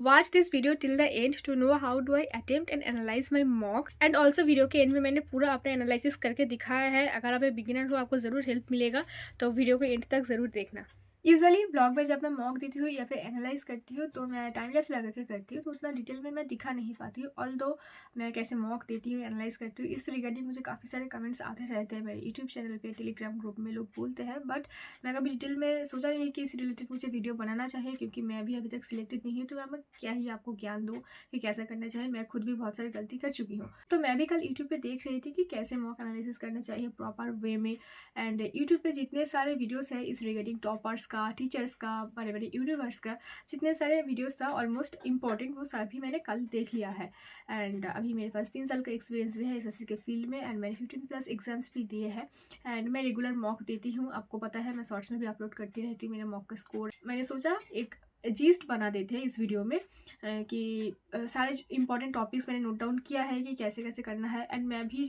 Watch this video till the end to know how do I attempt and analyze my mock and also video के and में मैंने पूरा अपना analysis करके दिखाया है। अगर आप बिगिनर हो आपको ज़रूर हेल्प मिलेगा, तो वीडियो को एंड तक ज़रूर देखना। यूजुअली ब्लॉग में जब मैं मॉक देती हूँ या फिर एनालाइज करती हूँ तो मैं टाइम लैप्स लगा के करती हूँ, तो उतना डिटेल में मैं दिखा नहीं पाती हूँ। ऑल दो मैं कैसे मॉक देती हूँ, एनालाइज करती हूँ, इस रिगार्डिंग मुझे काफ़ी सारे कमेंट्स आते रहते हैं मेरे यूट्यूब चैनल पे, टेलीग्राम ग्रुप में लोग बोलते हैं। बट मैं कभी डिटेल में सोचा नहीं कि इस रिलेटेड मुझे वीडियो बनाना चाहिए, क्योंकि मैं भी अभी तक सिलेक्टेड नहीं हूँ। तो मैं क्या ही आपको ज्ञान दूँ कि कैसा करना चाहिए, मैं खुद भी बहुत सारी गलती कर चुकी हूँ। तो मैं भी कल यूट्यूब पे देख रही थी कि कैसे मॉक एनालिसिस करना चाहिए प्रॉपर वे में। एंड यूट्यूब पे जितने सारे वीडियोस हैं इस रिगार्डिंग, टॉपर्स का, टीचर्स का, बड़े बड़े यूट्यूबर्स का जितने सारे वीडियोस था ऑलमोस्ट इंपॉर्टेंट, वो सभी मैंने कल देख लिया है। एंड अभी मेरे पास 3 साल का एक्सपीरियंस भी है एसएससी के फील्ड में, एंड मैंने 15+ एग्जाम्स भी दिए हैं। एंड मैं रेगुलर मॉक देती हूँ, आपको पता है मैं शॉर्ट्स में भी अपलोड करती रहती हूँ मेरे मॉक का स्कोर। मैंने सोचा एक जीस्ट बना देते हैं इस वीडियो में कि सारे इंपॉर्टेंट टॉपिक्स मैंने नोट डाउन किया है कि कैसे कैसे करना है। एंड मैं भी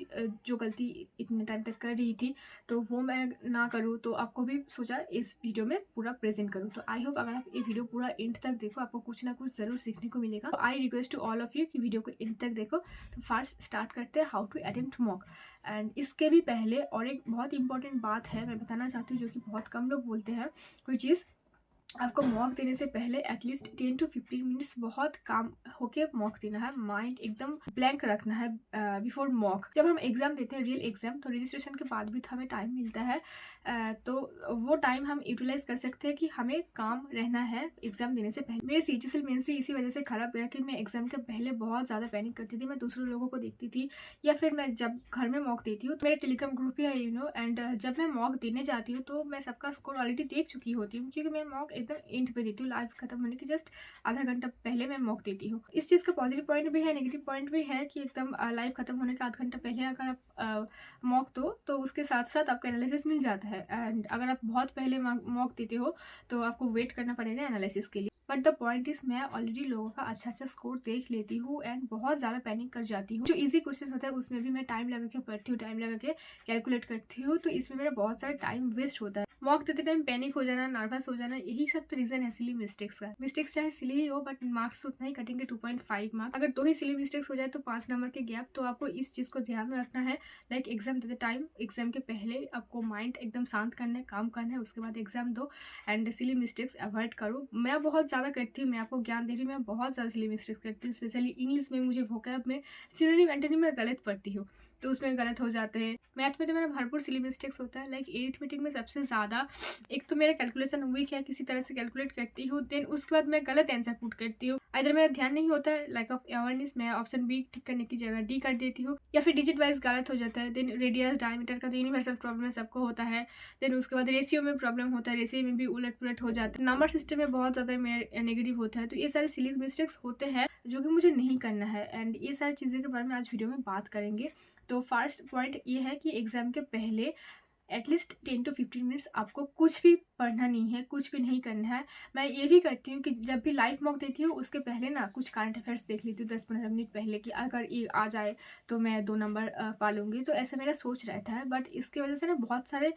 जो गलती इतने टाइम तक कर रही थी तो वो मैं ना करूँ, तो आपको भी सोचा इस वीडियो में पूरा प्रेजेंट करूँ। तो आई होप अगर आप ये वीडियो पूरा एंड तक देखो आपको कुछ ना कुछ ज़रूर सीखने को मिलेगा। I request to all of you कि वीडियो को एंड तक देखो। तो फर्स्ट स्टार्ट करते हैं how to attempt mock. And इसके भी पहले और एक बहुत इंपॉर्टेंट बात है मैं बताना चाहती हूँ, जो कि बहुत कम लोग बोलते हैं। कोई चीज़ आपको मॉक देने से पहले एटलीस्ट 10 to 15 मिनट्स बहुत काम होके मॉक देना है, माइंड एकदम ब्लैंक रखना है बिफोर मॉक। जब हम एग्जाम देते हैं रियल एग्जाम, तो रजिस्ट्रेशन के बाद भी तो हमें टाइम मिलता है, तो वो टाइम हम यूटिलाइज कर सकते हैं कि हमें काम रहना है एग्जाम देने से पहले। मेरे सीजीएल मेंस भी इसी वजह से खराब गया कि मैं एग्जाम के पहले बहुत ज़्यादा पैनिक करती थी। मैं दूसरे लोगों को देखती थी या फिर मैं जब घर में मॉक देती हूँ, तो मेरा टेलीग्राम ग्रुप भी है एंड जब मैं मॉक देने जाती हूँ तो मैं सबका स्कोर ऑलरेडी देख चुकी होती हूँ, क्योंकि मैं मॉक एकदम एंड पे देती हूँ, लाइव खत्म होने के जस्ट आधा घंटा पहले मैं मॉक देती हूँ। इस चीज़ का पॉजिटिव पॉइंट भी है, नेगेटिव पॉइंट भी है कि एकदम लाइव खत्म होने के आधा घंटा पहले अगर आप मॉक दो तो उसके साथ साथ आपका एनालिसिस मिल जाता है। एंड अगर आप बहुत पहले मॉक देते हो तो आपको वेट करना पड़ेगा एनालिसिस के लिए। बट द पॉइंट इज मैं ऑलरेडी लोगों का अच्छा स्कोर देख लेती हूँ एंड बहुत ज़्यादा पैनिक कर जाती हूँ। जो इजी क्वेश्चन होता है उसमें भी मैं टाइम लगा के पढ़ती हूँ, टाइम लगा के कैलकुलेट करती हूँ, तो इसमें मेरा बहुत सारा टाइम वेस्ट होता है। मॉक देते टाइम पैनिक हो जाना, नर्वस हो जाना, यही सब तो रीजन है सिली मिस्टेक्स का। मिस्टेक्स चाहे सिली ही हो बट मार्क्स तो उतना ही कटेंगे, 2.5 मार्क्स। अगर 2 ही सिली मिस्टेक्स हो जाए तो 5 नंबर के गैप। तो आपको इस चीज़ को ध्यान में रखना है। लाइक एग्जाम देते टाइम, एग्जाम के पहले आपको माइंड एकदम शांत करना है, काम करना है, उसके बाद एग्जाम दो एंड सिली मिस्टेक्स अवॉइड करो। मैं बहुत ज़्यादा करती हूँ, मैं आपको ज्ञान दे रही हूँ, मैं बहुत ज़्यादा सिली मिस्टेक्स करती हूँ। स्पेशली इंग्लिश में मुझे वोकैब में सिनोनिम एंटोनिम में गलत पढ़ती हूँ, तो उसमें गलत हो जाते हैं। मैथ में तो मेरा भरपूर सिली मिस्टेक्स होता है। लाइक एरिथमेटिक में सबसे ज़्यादा, एक तो मेरा कैलकुलेशन वीक है, किसी तरह से कैलकुलेट करती हूँ, देन उसके बाद मैं गलत आंसर पुट करती हूँ। इधर मेरा ध्यान नहीं होता है, लैक ऑफ अवेयरनेस, मैं ऑप्शन बी ठीक करने की जगह डी कर देती हूँ, या फिर डिजिट वाइज गलत हो जाता है। देन रेडियस डायमीटर का तो यूनिवर्सल प्रॉब्लम है, सबको होता है। देन उसके बाद रेशियो में प्रॉब्लम होता है, रेशियो में भी उलट पुलट हो जाता है। नंबर सिस्टम में बहुत ज़्यादा मेरा नेगेटिव होता है। तो ये सारे सिली मिस्टेक्स होते हैं जो कि मुझे नहीं करना है, एंड ये सारी चीज़ें के बारे में आज वीडियो में बात करेंगे। तो फर्स्ट पॉइंट ये है कि एग्जाम के पहले एटलीस्ट 10 to 15 मिनट्स आपको कुछ भी पढ़ना नहीं है, कुछ भी नहीं करना है। मैं ये भी करती हूँ कि जब भी लाइव मॉक देती हूँ उसके पहले ना कुछ करंट अफेयर्स देख लेती हूँ 10-15 मिनट पहले, कि अगर ये आ जाए तो मैं 2 नंबर पा लूँगी। तो ऐसा मेरा सोच रहता है। बट इसकी वजह से ना बहुत सारे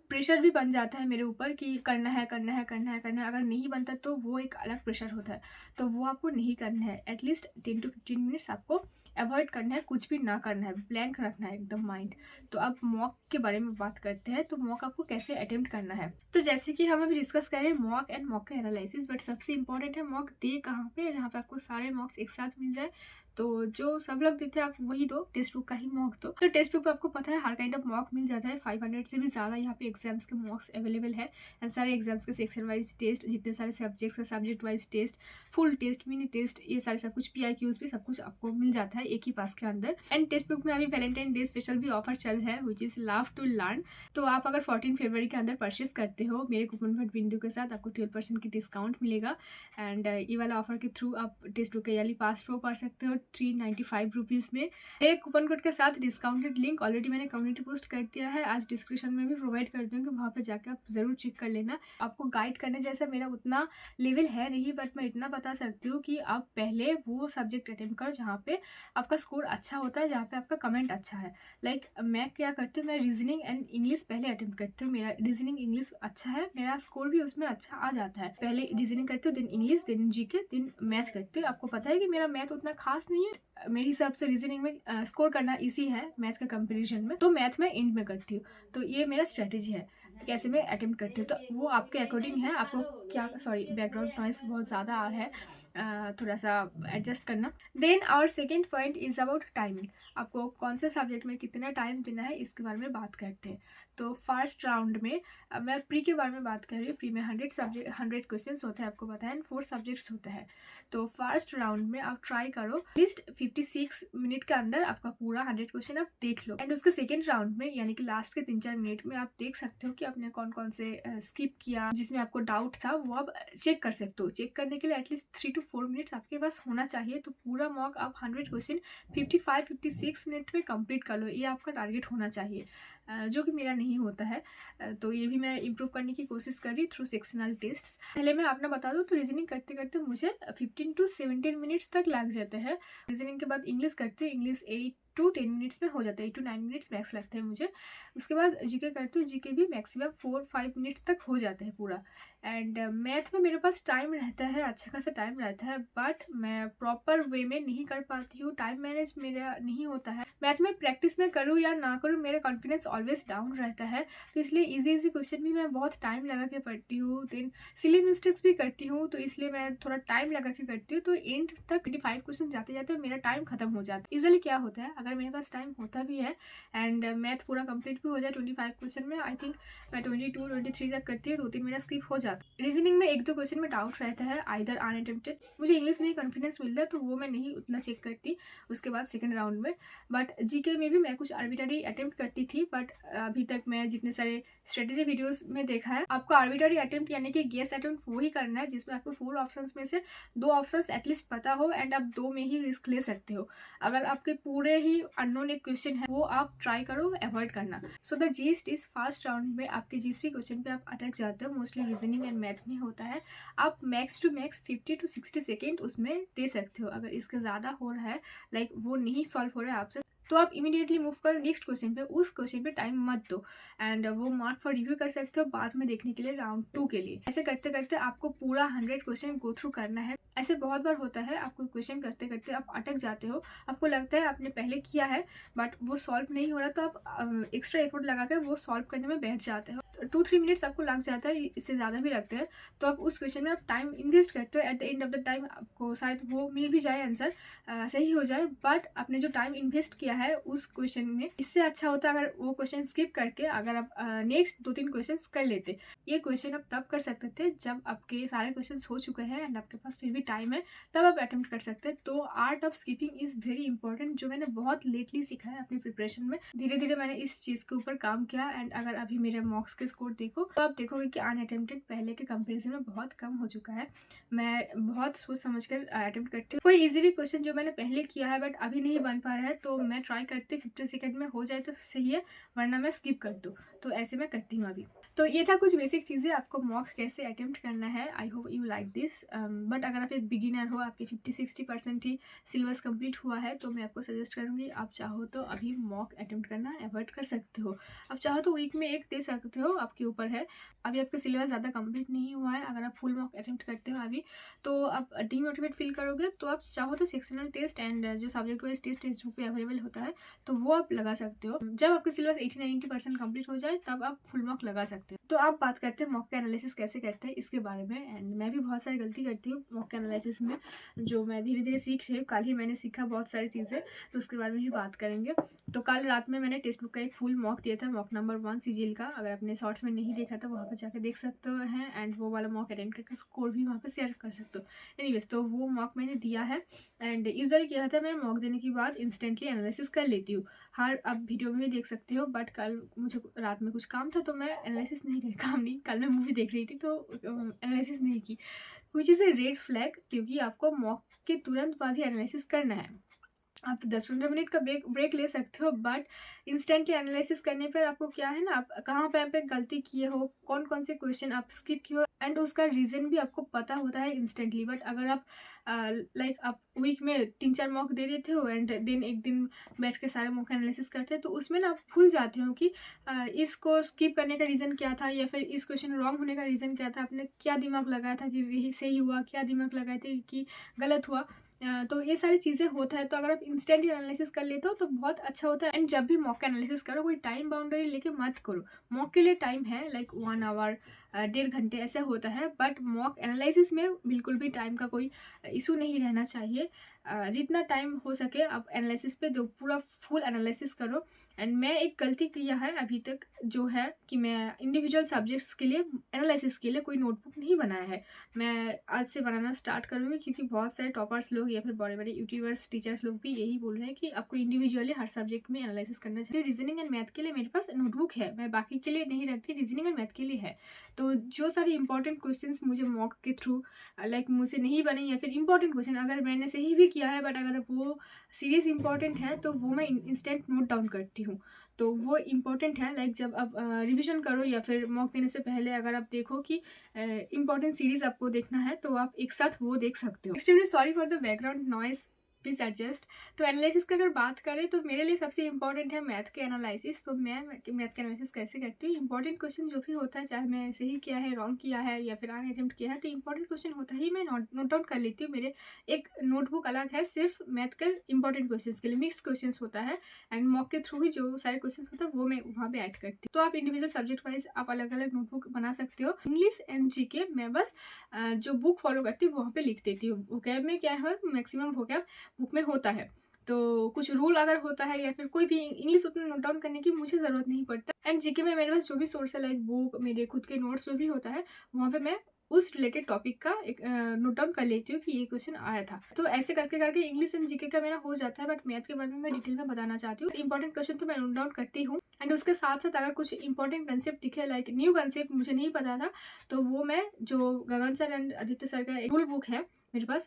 प्रेशर भी बन जाता है मेरे ऊपर कि करना है करना है करना है करना है। अगर नहीं बनता तो वो एक अलग प्रेशर होता है, तो वो आपको नहीं करना है। एटलीस्ट 10 to 15 मिनट्स आपको अवॉइड करना है, कुछ भी ना करना है, ब्लैंक रखना है एकदम माइंड। तो अब मॉक के बारे में बात करते हैं। तो मॉक आपको कैसे अटेम्प्ट करना है। तो जैसे कि हम अभी डिस्कस करें मॉक एंड मॉक का एनालिसिस, बट सबसे इंपॉर्टेंट है मॉक दे कहाँ पे, जहाँ पे आपको सारे मॉक्स एक साथ मिल जाए। तो जो सब लोग देते हैं आप वही दो, टेक्स्ट बुक का ही मॉक दो। तो टेक्स्ट बुक पे आपको पता है हर काइंड ऑफ मॉक मिल जाता है, 500 से भी ज़्यादा यहाँ पे एग्जाम्स के मॉक्स अवेलेबल है। एंड सारे एग्जाम्स के सेक्शन वाइज टेस्ट, जितने सारे सब्जेक्ट्स है subject wise test, full test, mini test, ये सारे सब कुछ PIQs भी सब कुछ आपको मिल जाता है एक ही पास के अंदर। एंड टेक्स्ट बुक में अभी वैलेंटाइन डे स्पेशल भी ऑफर चल रहा है, which is love to learn. तो आप अगर 14 फरवरी के अंदर परचेस करते हो मेरे कूपन कोड बिंदु के साथ, आपको 12% की डिस्काउंट मिलेगा। एंड ये वाला ऑफर के थ्रू आप टेक्स्ट बुक का ईयरली पास प्रो कर सकते हो 395 रुपीज़ में। मेरे कूपन कोड के साथ डिस्काउंटेड लिंक ऑलरेडी मैंने कम्युनिटी पोस्ट कर दिया है, आज डिस्क्रिप्शन में भी प्रोवाइड कर दूँगी, वहाँ पे जाकर आप ज़रूर चेक कर लेना। आपको गाइड करने जैसा मेरा उतना लेवल है नहीं, बट मैं इतना बता सकती हूँ कि आप पहले वो सब्जेक्ट अटेम्प्ट करो जहाँ पे आपका स्कोर अच्छा होता है, जहाँ पे आपका कमेंट अच्छा है। लाइक मैं क्या करती हूँ, मैं रीजनिंग एंड इंग्लिश पहले अटेम्प्ट करती हूँ। मेरा रीजनिंग इंग्लिश अच्छा है, मेरा स्कोर भी उसमें अच्छा आ जाता है। पहले रीजनिंग करती हूँ, then English, then GK, then math करती हूँ। आपको पता है कि मेरा मैथ उतना खास नहीं है, मेरे हिसाब से रीजनिंग में स्कोर करना ईजी है मैथ के कंपेरिजन में, तो मैथ में एंड में करती हूँ। तो ये मेरा स्ट्रेटेजी है कैसे मैं अटेम्प्ट करती हूँ। तो वो आपके अकॉर्डिंग है, आपको क्या, सॉरी बैकग्राउंड नॉइस बहुत ज़्यादा आ है, थोड़ा सा एडजस्ट करना। Then our second point is about timing. आपको कौन से सब्जेक्ट में कितना टाइम देना है इसके बारे में बात करते हैं। तो फर्स्ट राउंड में मैं प्री के बारे में बात कर रही हूँ। प्री में 100 क्वेश्चन होते हैं, आपको पता है, 4 सब्जेक्ट्स होते हैं। तो फर्स्ट राउंड में आप ट्राई करो एटलीस्ट 56 मिनट के अंदर आपका पूरा 100 क्वेश्चन आप देख लो। एंड उसके सेकेंड राउंड में यानी कि लास्ट के 3-4 मिनट में आप देख सकते हो कि आपने कौन कौन से स्किप किया, जिसमें आपको डाउट था, वो आप चेक कर सकते हो। चेक करने के लिए एटलीस्ट 3 to 4 मिनट्स आपके पास होना चाहिए। तो पूरा मॉक आप 100 क्वेश्चन 55-56 मिनट में कंप्लीट कर लो, ये आपका टारगेट होना चाहिए, जो कि मेरा नहीं होता है। तो ये भी मैं इम्प्रूव करने की कोशिश करी थ्रू सेक्शनल टेस्ट। पहले मैं अपना बता दूँ तो रीजनिंग करते करते मुझे 15 to 17 मिनट्स तक लग जाते हैं। रीजनिंग के बाद इंग्लिश करते हैं, इंग्लिश 8 to 10 मिनट्स में हो जाता है, 8 to 9 मिनट्स मैक्स लगते हैं मुझे। उसके बाद जीके करती हूँ, जीके भी मैक्सिमम 4-5 मिनट्स तक हो जाते हैं पूरा। एंड मैथ में मेरे पास टाइम रहता है, अच्छा खासा टाइम रहता है, बट मैं प्रॉपर वे में नहीं कर पाती हूँ, टाइम मैनेज मेरा नहीं होता है। मैथ में प्रैक्टिस में करूँ या ना करूँ, मेरा कॉन्फिडेंस ऑलवेज डाउन रहता है। तो इसलिए इजी क्वेश्चन भी मैं बहुत टाइम लगा के पढ़ती हूँ, देन सिली मिस्टेक्स भी करती हूँ, तो इसलिए मैं थोड़ा टाइम लगा के करती हूँ। तो एंड तक 25 क्वेश्चन जाते जाते मेरा टाइम खत्म हो जाता है। यूजुअली क्या होता है, अगर मेरे पास टाइम होता भी है एंड मैथ पूरा कंप्लीट भी हो जाए 25 क्वेश्चन में, आई थिंक मैं 22-23 तक करती हूँ, 2-3 मेरा स्किप हो जाता है। रीजनिंग में 1-2 क्वेश्चन में डाउट रहता है, आइदर अनअटेम्प्टेड। मुझे इंग्लिश में ही कॉन्फिडेंस मिलता है, तो वो मैं नहीं उतना चेक करती उसके बाद सेकेंड राउंड में। बट जीके में भी मैं कुछ आर्बिट्ररी अटेम्प्ट करती थी, बट अभी तक मैं जितने सारे स्ट्रेटेजी वीडियोस में देखा है, आपको आर्बिट्ररी अटेम्प्ट यानी कि गेस अटेम्प्ट वो ही करना है जिसमें आपको 4 ऑप्शंस में से 2 ऑप्शंस एटलीस्ट पता हो एंड आप 2 में ही रिस्क ले सकते हो। अगर आपके पूरे ही अननोन एक क्वेश्चन है, वो आप ट्राई करो अवॉइड करना। So the yeast is first round में आपके जिस भी क्वेश्चन पे आप अटक जाते हो, मोस्टली रीजनिंग एंड मैथ में होता है, आप max to max 50 to 60 second उसमें दे सकते हो। अगर इसके ज़्यादा हो रहा है, लाइक वो नहीं सॉल्व हो रहा है आपसे, तो आप इमीडिएटली मूव करो नेक्स्ट क्वेश्चन पे, उस क्वेश्चन पे टाइम मत दो एंड वो मार्क फॉर रिव्यू कर सकते हो बाद में देखने के लिए राउंड 2 के लिए। ऐसे करते करते आपको पूरा 100 क्वेश्चन गो थ्रू करना है। ऐसे बहुत बार होता है, आपको क्वेश्चन करते करते आप अटक जाते हो, आपको लगता है आपने पहले किया है बट वो सॉल्व नहीं हो रहा, तो आप एक्स्ट्रा एफर्ट लगा कर वो सॉल्व करने में बैठ जाते हो। 2-3 मिनट्स आपको लग जाता है, इससे ज़्यादा भी लगते हैं, तो आप उस क्वेश्चन में आप टाइम इन्वेस्ट करते हो। At the end of the time आपको शायद वो मिल भी जाए, आंसर सही हो जाए, बट आपने जो टाइम इन्वेस्ट किया है उस क्वेश्चन में, इससे अच्छा होता अगर वो क्वेश्चन स्किप करके अगर आप नेक्स्ट 2-3 क्वेश्चन कर लेते। ये क्वेश्चन आप तब कर सकते थे जब आपके सारे क्वेश्चन हो चुके हैं एंड आपके पास फिर भी टाइम है, तब आप अटेम्प्ट कर सकते हैं। तो art of skipping is very important, जो मैंने बहुत लेटली सीखा है अपनी प्रिपरेशन में। धीरे धीरे मैंने इस चीज़ के ऊपर काम किया एंड अगर अभी मेरे मॉक्स के स्कोर देखो तो आप देखोगे कि अनअटेम्प्टेड पहले के कंपेरिजन में बहुत कम हो चुका है। मैं बहुत सोच समझ कर अटेम्प्ट करती हूँ। कोई इजी भी क्वेश्चन जो मैंने पहले किया है बट अभी नहीं बन पा रहा है, तो मैं ट्राई करती हूँ 50 सेकेंड में हो जाए तो सही है, वरना मैं स्किप कर दूँ। तो ऐसे मैं करती हूँ अभी। तो ये था कुछ बेसिक चीज़ें, आपको मॉक कैसे अटेम्प्ट करना है। I hope you like this. But अगर आप एक बिगिनर हो, आपके 50-60% ही सिलेबस कंप्लीट हुआ है, तो मैं आपको सजेस्ट करूँगी आप चाहो तो अभी मॉक अटेम्प्ट करना अवॉइड कर सकते हो। आप चाहो तो वीक में 1 दे सकते हो, आपके ऊपर है। अभी आपका सिलेबस ज़्यादा कंप्लीट नहीं हुआ है, अगर आप फुल मॉक अटेम्प्ट करते हो अभी, तो आप डीमोटिवेट फील करोगे, तो आप चाहो तो सेक्शनल टेस्ट एंड जो सब्जेक्ट वाइज टेस्ट जो पे अवेलेबल होता है, तो वो आप लगा सकते हो। जब आपका सिलेबस 80-90% कंप्लीट हो जाए, तब आप फुल मॉक लगा सकते हो। तो आप बात करते हैं मॉक का एनालिसिस कैसे करते हैं इसके बारे में। एंड मैं भी बहुत सारी गलती करती हूँ मॉक के एनालिसिस में, जो मैं धीरे धीरे सीख रही हूँ। कल ही मैंने सीखा बहुत सारी चीज़ें, तो उसके बारे में भी बात करेंगे। तो कल रात में मैंने टेक्स्ट बुक का एक फुल मॉक दिया था, मॉक नंबर 1 सीजीएल का। अगर आपने शॉर्ट्स में नहीं देखा तो वहाँ पर जाकर देख सकते हैं एंड वो वाला मॉक अटेम्प्ट करके स्कोर भी वहाँ पर शेयर कर सकते हो। एनीवेज, तो वो मॉक मैंने दिया है एंड यूजुअली क्या होता है, मैं मॉक देने के बाद इंस्टेंटली एनालिसिस कर लेती हूँ। हर आप वीडियो में भी देख सकते हो, बट कल मुझे रात में कुछ काम था तो मैं एनालिसिस नहीं कर, काम नहीं, कल मैं मूवी देख रही थी तो एनालिसिस नहीं की, which is a red flag, क्योंकि आपको मॉक के तुरंत बाद ही एनालिसिस करना है। आप 10-15 मिनट का ब्रेक ले सकते हो, बट इंस्टेंटली एनालिसिस करने पर आपको क्या है ना, आप कहाँ पे गलती किए हो, कौन कौन से क्वेश्चन आप स्किप किए हो, एंड उसका रीज़न भी आपको पता होता है इंस्टेंटली। बट अगर आप लाइक आप वीक में 3-4 मॉक दे देते हो एंड देन एक दिन बैठ के सारे मॉक एनालिसिस करते हैं, तो उसमें ना आप भूल जाते हो कि इसको स्किप करने का रीज़न क्या था, या फिर इस क्वेश्चन रॉन्ग होने का रीज़न क्या था, आपने क्या दिमाग लगाया था कि ये सही हुआ, क्या दिमाग लगाए थे कि गलत हुआ। तो ये सारी चीज़ें होता है। तो अगर आप इंस्टेंट एनालिसिस कर लेते हो तो बहुत अच्छा होता है। एंड जब भी मॉक एनालिसिस करो, कोई टाइम बाउंड्री लेके मत करो। मॉक के लिए टाइम है लाइक 1 आवर, 1.5 घंटे ऐसा होता है, बट मॉक एनालिसिस में बिल्कुल भी टाइम का कोई इशू नहीं रहना चाहिए। जितना टाइम हो सके आप एनालिसिस पे दो, पूरा फुल एनालिसिस करो। एंड मैं एक गलती किया है अभी तक, जो है कि मैं इंडिविजुअल सब्जेक्ट्स के लिए एनालिसिस के लिए कोई नोटबुक नहीं बनाया है। मैं आज से बनाना स्टार्ट करूँगी, क्योंकि बहुत सारे टॉपर्स लोग या फिर बड़े बड़े यूट्यूबर्स, टीचर्स लोग भी यही बोल रहे हैं कि आपको इंडिविजुअली हर सब्जेक्ट में एनालिसिस करना चाहिए। रीजनिंग एंड मैथ के लिए मेरे पास नोटबुक है, मैं बाकी के लिए नहीं रखती, रीजनिंग एंड मैथ के लिए है। तो जो सारे इंपॉर्टेंट क्वेश्चंस मुझे मॉक के थ्रू लाइक मुझसे नहीं बने, या फिर इंपॉर्टेंट क्वेश्चन अगर मैंने सही भी किया है, बट अगर वो सीरियस इंपॉर्टेंट है तो वो मैं इंस्टेंट नोट डाउन करती हूँ। तो वो इम्पॉर्टेंट है। लाइक जब आप रिवीजन करो या फिर मॉक देने से पहले अगर आप देखो कि इंपॉर्टेंट सीरीज आपको देखना है, तो आप एक साथ वो देख सकते हो। Extremely sorry for the background noise, please adjust. तो एनालिसिस की अगर बात करें तो मेरे लिए सबसे इंपॉर्टेंट है मैथ के एनालिसिस। तो मैं मैथ के एनालिसिस कैसे करती हूँ, इंपॉर्टेंट क्वेश्चन जो भी होता है, चाहे मैं सही किया है, रॉन्ग किया है, या फिर आन अटेम्प्ट किया है, तो इंपॉर्टेंट क्वेश्चन होता ही मैं नोट डाउन कर लेती हूँ। मेरे एक नोटबुक अलग है सिर्फ मैथ के इंपॉर्टेंट क्वेश्चन के लिए, मिक्स क्वेश्चन होता है। एंड मॉक के थ्रू ही जो सारे क्वेश्चन होता है वो मैं वहाँ पे ऐड करती हूँ। तो आप इंडिविजुअल सब्जेक्ट वाइज आप अलग अलग नोटबुक बना सकते हो। इंग्लिश एंड जीके मैं बस जो बुक फॉलो करती हूँ वहाँ पे लिख देती हूँ। वोकैब में क्या है, मैक्सिमम वोकैब बुक में होता है, तो कुछ रूल अगर होता है या फिर कोई भी इंग्लिश उतना नोट डाउन करने की मुझे ज़रूरत नहीं पड़ता। एंड जीके में मेरे पास जो भी सोर्स है लाइक बुक, मेरे खुद के नोट्स जो भी होता है, वहाँ पे मैं उस रिलेटेड टॉपिक का एक नोट डाउन कर लेती हूँ कि ये क्वेश्चन आया था। तो ऐसे करके करके इंग्लिश एंड जीके का मेरा हो जाता है। बट मैथ के बारे में मैं डिटेल में बताना चाहती हूँ। इंपॉर्टेंट क्वेश्चन तो मैं नोट डाउन करती हूँ, एंड उसके साथ साथ अगर कुछ इंपॉर्टेंट कंसेप्ट दिखे, लाइक न्यू कंसेप्ट मुझे नहीं पता था, तो वो मैं जो गगन सर एंड आदित्य सर का एक रूल बुक है मेरे पास,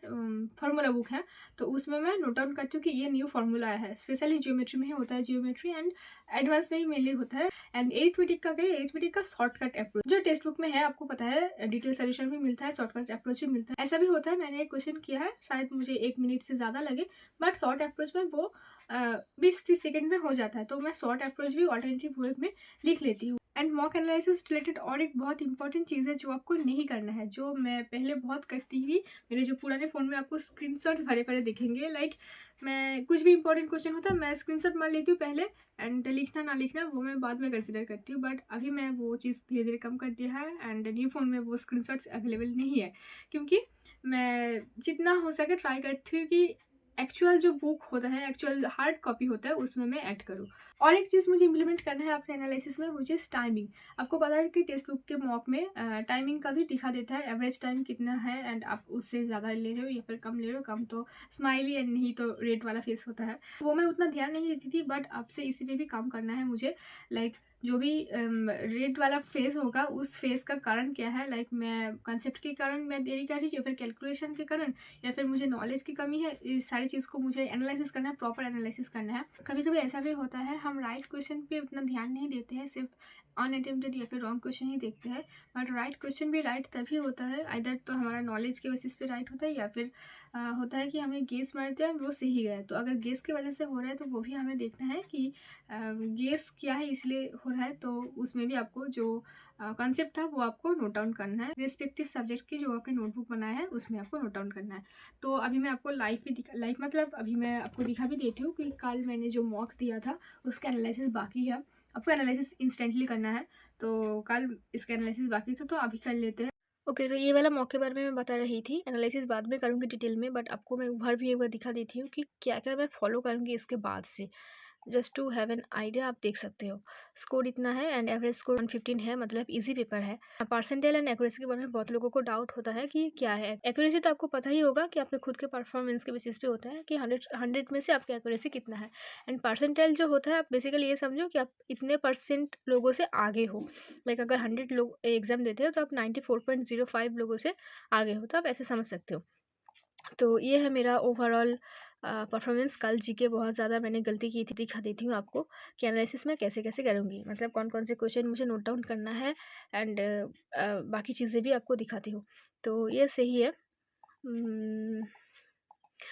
फार्मूला बुक है, तो उसमें मैं नोट डाउन करती हूँ कि ये न्यू फार्मूला आया है। स्पेशली जियोमेट्री में ही होता है, जियोमेट्री एंड एडवांस में ही मेनली होता है। एंड एरिथमेटिक का गए, एरिथमेटिक का शॉर्टकट अप्रोच जो टेक्स्ट बुक में है, आपको पता है, डिटेल सोल्यूशन भी मिलता है, शॉर्टकट अप्रोच भी मिलता है। ऐसा भी होता है, मैंने एक क्वेश्चन किया है, शायद मुझे 1 मिनट से ज़्यादा लगे, बट शॉर्ट अप्रोच में वो 20-30 सेकेंड में हो जाता है। तो मैं शॉर्ट अप्रोच भी ऑल्टरनेटिव वे में लिख लेती हूँ। एंड मॉक एनालिसिस रिलेटेड और एक बहुत इंपॉर्टेंट चीज़ है जो आपको नहीं करना है, जो मैं पहले बहुत करती थी। मेरे जो पुराने फ़ोन में आपको स्क्रीनशॉट भरे भरे दिखेंगे, लाइक मैं कुछ भी इंपॉर्टेंट क्वेश्चन होता है मैं स्क्रीनशॉट मार लेती हूँ पहले, एंड लिखना ना लिखना वो मैं बाद में कंसिडर करती हूँ। बट अभी मैं वो चीज़ धीरे धीरे कम कर दिया है, एंड न्यू फ़ोन में वो स्क्रीनशॉट्स अवेलेबल नहीं है, क्योंकि मैं जितना हो सके ट्राई करती हूँ कि एक्चुअल जो बुक होता है, एक्चुअल हार्ड कॉपी होता है, उसमें मैं ऐड करूँ। और एक चीज़ मुझे इम्प्लीमेंट करना है अपने एनालिसिस में, विच इज़ टाइमिंग। आपको पता है कि टेक्स्ट बुक के मॉक में टाइमिंग का भी दिखा देता है, एवरेज टाइम कितना है, एंड आप उससे ज़्यादा ले रहे हो या फिर कम ले रहे हो। कम तो स्माइली एंड नहीं तो रेड वाला फेस होता है, वो मैं उतना ध्यान नहीं देती थी, बट अब से इसी पे भी काम करना है मुझे। लाइक जो भी रेड वाला फेस होगा, उस फेस का कारण क्या है, लाइक मैं कंसेप्ट के कारण मैं देरी कर रही हूँ, या फिर कैलकुलेशन के कारण, या फिर मुझे नॉलेज की कमी है, इस सारी चीज़ को मुझे एनालिसिस करना है, प्रॉपर एनालिसिस करना है। कभी कभी ऐसा भी होता है हम राइट क्वेश्चन पे उतना ध्यान नहीं देते हैं, सिर्फ अनअटेम्प्टेड या फिर रॉन्ग क्वेश्चन ही देखते हैं। बट राइट क्वेश्चन भी राइट तभी होता है, आइदर तो हमारा नॉलेज के बेसिस पे राइट होता है, या फिर होता है कि हमने गेस मारते हैं वो सही गया। तो अगर गेस की वजह से हो रहा है तो वो भी हमें देखना है कि गेस क्या है इसलिए हो रहा है, तो उसमें भी आपको जो कॉन्सेप्ट था वो आपको नोट डाउन करना है। रिस्पेक्टिव सब्जेक्ट की जो आपने नोटबुक बनाया है उसमें आपको नोट डाउन करना है। तो अभी मैं आपको लाइव भी लाइव मतलब अभी मैं आपको दिखा भी देती हूँ कि कल मैंने जो मॉक दिया था उसका एनालिसिस बाकी है। आपको एनालिसिस इंस्टेंटली करना है, तो कल इसका एनालिसिस बाकी था, तो अभी कर लेते हैं। ओके, तो ये वाला मॉक के बारे में मैं बता रही थी, एनालिसिस बाद में करूँगी डिटेल में, बट आपको मैं एक भी एक बार दिखा देती हूँ कि क्या क्या मैं फॉलो करूँगी इसके बाद से, just to have an idea. आप देख सकते हो स्कोर इतना है, एंड एवरेज स्कोर 115 है, मतलब इजी पेपर है। परसेंटाइल एंड एक्यूरेसी के बारे में बहुत लोगों को डाउट होता है कि क्या है एक्यूरेसी। तो आपको पता ही होगा कि आपके खुद के परफॉर्मेंस के बेसिस पे होता है कि 100 में से आपकी एक्यूरेसी कितना है। एंड परसेंटाइल जो होता है, आप बेसिकली ये समझो कि आप इतने परसेंट लोगों से आगे हो। लाइक अगर 100 लोग एग्जाम देते हो तो आप 94.05 लोगों से आगे हो, तो आप ऐसे समझ सकते हो। तो ये है मेरा ओवरऑल परफॉर्मेंस। कल जीके बहुत ज़्यादा मैंने गलती की थी, दिखा देती हूँ आपको कि एनालिसिस मैं कैसे कैसे करूँगी, मतलब कौन कौन से क्वेश्चन मुझे नोट डाउन करना है, एंड बाकी चीज़ें भी आपको दिखाती हूँ। तो ये सही है।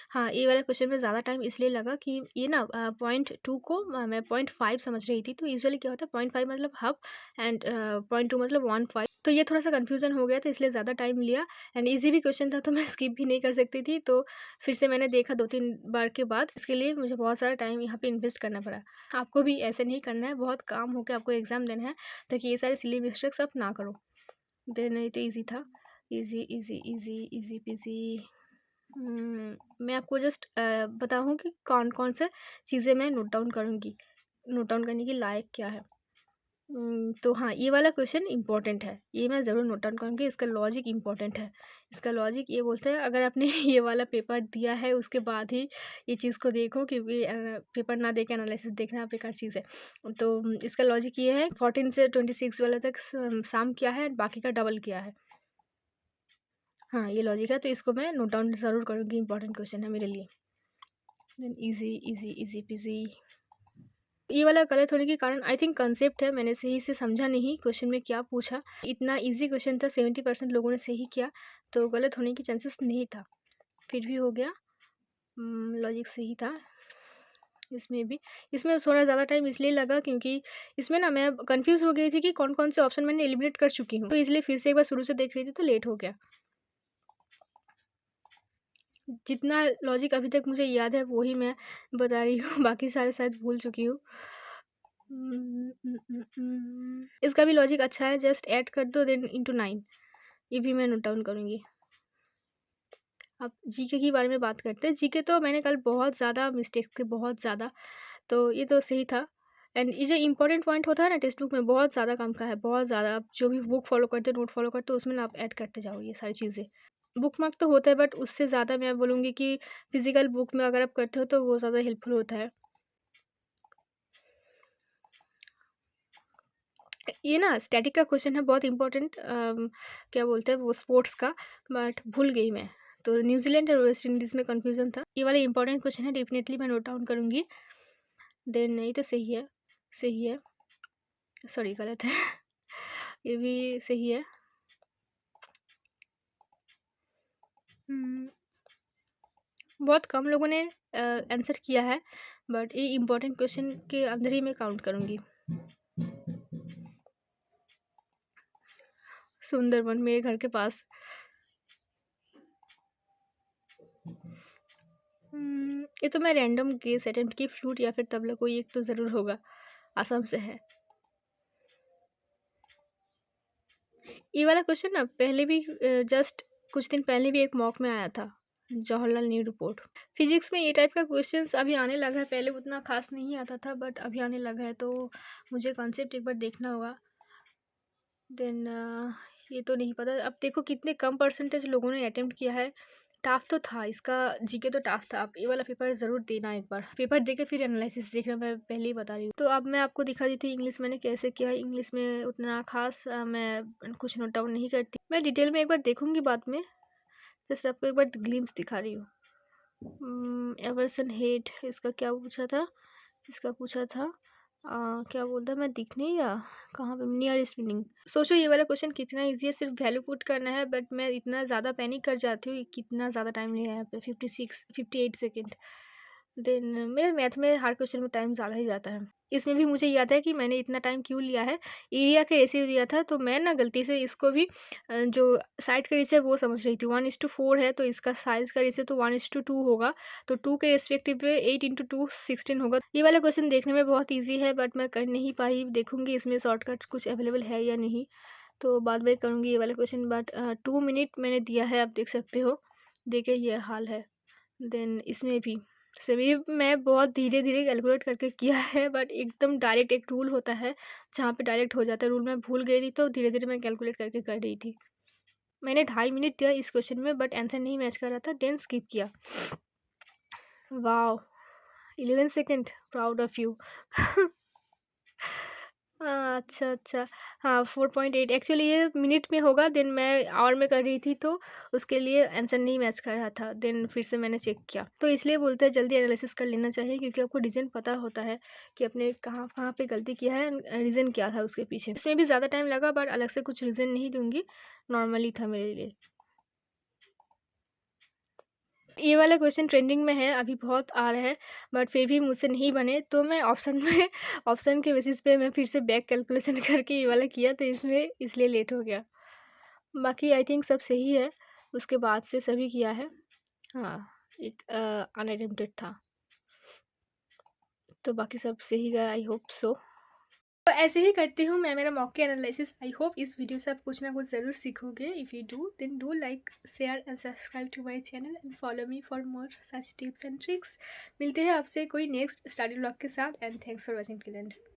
हाँ, ये वाला क्वेश्चन में ज़्यादा टाइम इसलिए लगा कि ये ना पॉइंट 2 को मैं पॉइंट 5 समझ रही थी। तो यूजुअली क्या होता है, पॉइंट 5 मतलब हाफ, एंड पॉइंट 2 मतलब 1/5। तो ये थोड़ा सा कन्फ्यूज़न हो गया, तो इसलिए ज़्यादा टाइम लिया। एंड ईज़ी भी क्वेश्चन था, तो मैं स्किप भी नहीं कर सकती थी। तो फिर से मैंने देखा 2-3 बार के बाद। इसके लिए मुझे बहुत सारा टाइम यहाँ पे इन्वेस्ट करना पड़ा। आपको भी ऐसे नहीं करना है, बहुत काम हो के आपको एग्ज़ाम देना है, ताकि ये सारे सिली मिस्टेक्स आप ना करो। देन ये तो ईज़ी था। Easy, easy, easy, easy peasy. मैं आपको जस्ट बताऊँ कि कौन-कौन से चीज़ें मैं नोट डाउन करूँगी, नोट डाउन करने के लायक क्या है। तो हाँ, ये वाला क्वेश्चन इम्पोर्टेंट है, ये मैं ज़रूर नोट डाउन करूँगी। इसका लॉजिक इम्पोर्टेंट है। इसका लॉजिक ये बोलता है, अगर आपने ये वाला पेपर दिया है उसके बाद ही ये चीज़ को देखो, क्योंकि पेपर ना दे के एनालिसिस देखना बेकार चीज़ है। तो इसका लॉजिक ये है, 14 से 26 वाले तक सम क्या है, बाकी का डबल क्या है। हाँ, ये लॉजिक है, तो इसको मैं नोट डाउन ज़रूर करूँगी, इम्पोर्टेंट क्वेश्चन है मेरे लिए। Then easy, easy, easy peasy. ये वाला गलत होने के कारण आई थिंक कंसेप्ट है, मैंने सही से समझा नहीं क्वेश्चन में क्या पूछा। इतना ईज़ी क्वेश्चन था, 70% लोगों ने सही किया, तो गलत होने की चांसेस नहीं था, फिर भी हो गया। लॉजिक सही था इसमें भी। इसमें थोड़ा ज़्यादा टाइम इसलिए लगा क्योंकि इसमें ना मैं कन्फ्यूज़ हो गई थी कि कौन-कौन से ऑप्शन मैंने एलिमिनेट कर चुकी हूँ, तो इसलिए फिर से एक बार शुरू से देख रही थी, तो लेट हो गया। जितना लॉजिक अभी तक मुझे याद है वो ही मैं बता रही हूँ, बाकी सारे शायद भूल चुकी हूँ। इसका भी लॉजिक अच्छा है, जस्ट ऐड कर दो देन इंटू 9, ये भी मैं नोट डाउन करूँगी। अब जीके के बारे में बात करते हैं। जीके तो मैंने कल बहुत ज़्यादा मिस्टेक थे, बहुत ज़्यादा, तो ये तो सही था। एंड ये जो इंपॉर्टेंट पॉइंट होता है ना टेक्स्ट बुक में, बहुत ज़्यादा काम का है, बहुत ज़्यादा। आप जो भी बुक फॉलो करते हो, नोट फॉलो करते हो, उसमें ना आप ऐड करते जाओ ये सारी चीज़ें। बुक मार्क तो होता है, बट उससे ज़्यादा मैं बोलूँगी कि फिजिकल बुक में अगर आप करते हो तो वो ज़्यादा हेल्पफुल होता है। ये ना स्टैटिक का क्वेश्चन है, बहुत इंपॉर्टेंट। क्या बोलते हैं वो, स्पोर्ट्स का, बट भूल गई मैं। तो न्यूजीलैंड और वेस्ट इंडीज़ में कंफ्यूजन था। ये वाला इंपॉर्टेंट क्वेश्चन है, डेफिनेटली मैं नोट डाउन करूँगी। देन ये तो सही है, सही है, सॉरी गलत है। ये भी सही है। बहुत कम लोगों ने आंसर किया है, बट ये इंपॉर्टेंट क्वेश्चन के अंदर ही मैं काउंट करूँगी। सुंदरबन मेरे घर के पास। ये तो मैं रैंडम गेस अटेम्प्ट की, फ्लूट या फिर तबला, कोई एक तो ज़रूर होगा, असम से है। ये वाला क्वेश्चन ना पहले भी जस्ट कुछ दिन पहले भी एक मॉक में आया था, जवाहरलाल नेहरू रिपोर्ट। फिजिक्स में ये टाइप का क्वेश्चंस अभी आने लगा है, पहले उतना खास नहीं आता था, बट अभी आने लगा है, तो मुझे कॉन्सेप्ट एक बार देखना होगा। देन ये तो नहीं पता। अब देखो कितने कम परसेंटेज लोगों ने अटेम्प्ट किया है। टफ तो था इसका, जीके तो टफ था। आप ये वाला पेपर ज़रूर देना, एक बार पेपर देके फिर एनालिसिस देखना, मैं पहले ही बता रही हूँ। तो अब मैं आपको दिखा देती हूँ इंग्लिश मैंने कैसे किया है। इंग्लिश में उतना खास मैं कुछ नोट डाउन नहीं करती, मैं डिटेल में एक बार देखूँगी बाद में, जस्ट आपको एक बार ग्लिम्स दिखा रही हूँ। एवर्सन हेट, इसका क्या पूछा था, इसका पूछा था क्या बोलता है, मैं दिख नहीं रहा कहाँ पे, नियरेस्ट मीनिंग। सोचो ये वाला क्वेश्चन कितना इजी है, सिर्फ वैल्यू पुट करना है, बट मैं इतना ज़्यादा पैनिक कर जाती हूँ, कितना ज़्यादा टाइम लिया है यहाँ पे, 58 सेकेंड। देन मेरे मैथ में हर क्वेश्चन में टाइम ज़्यादा ही जाता है। इसमें भी मुझे याद है कि मैंने इतना टाइम क्यों लिया है, एरिया का रेशियो दिया था, तो मैं ना गलती से इसको भी जो साइड का रेशियो है वो समझ रही थी। 1:4 है, तो इसका साइज का रेशियो तो 1:2 होगा, तो 2 के रेस्पेक्टिव पे 8 × 2 16 होगा। ये वाला क्वेश्चन देखने में बहुत ईजी है, बट मैं कर नहीं पाई। देखूंगी इसमें शॉर्टकट कुछ अवेलेबल है या नहीं, तो बाद में करूँगी ये वाला क्वेश्चन। बट 2 मिनट मैंने दिया है, आप देख सकते हो, देखिए ये हाल है। देन इसमें भी सभी मैं बहुत धीरे-धीरे कैलकुलेट करके किया है, बट एकदम डायरेक्ट एक रूल होता है, जहाँ पे डायरेक्ट हो जाता है। रूल मैं भूल गई थी, तो धीरे-धीरे मैं कैलकुलेट करके कर रही थी। मैंने 2.5 मिनट दिया इस क्वेश्चन में, बट आंसर नहीं मैच कर रहा था, देन स्किप किया। Wow! 11 second, proud of you. अच्छा, अच्छा। हाँ, 4.8 एक्चुअली ये मिनट में होगा, देन मैं आवर में कर रही थी तो उसके लिए आंसर नहीं मैच कर रहा था। देन फिर से मैंने चेक किया। तो इसलिए बोलते हैं जल्दी एनालिसिस कर लेना चाहिए, क्योंकि आपको रीज़न पता होता है कि आपने कहाँ-कहाँ पे गलती किया है, रीज़न क्या था उसके पीछे। इसमें भी ज़्यादा टाइम लगा, बट अलग से कुछ रीज़न नहीं दूँगी, नॉर्मली था मेरे लिए। ये वाला क्वेश्चन ट्रेंडिंग में है, अभी बहुत आ रहा है, बट फिर भी मुझसे नहीं बने, तो मैं ऑप्शन में ऑप्शन के बेसिस पे मैं फिर से बैक कैलकुलेशन करके ये वाला किया, तो इसमें इसलिए लेट हो गया। बाकी आई थिंक सब सही है, उसके बाद से सभी किया है। हाँ, एक अनअटेम्प्टेड था, तो बाकी सब सही गया, आई होप सो। तो ऐसे ही करती हूँ मैं मेरा मॉक एनालिसिस। आई होप इस वीडियो से आप कुछ ना कुछ ज़रूर सीखोगे। If you do then do like, share and subscribe to my channel and follow me for more such tips and tricks. मिलते हैं आपसे कोई नेक्स्ट स्टडी ब्लॉग के साथ, and thanks for watching till and.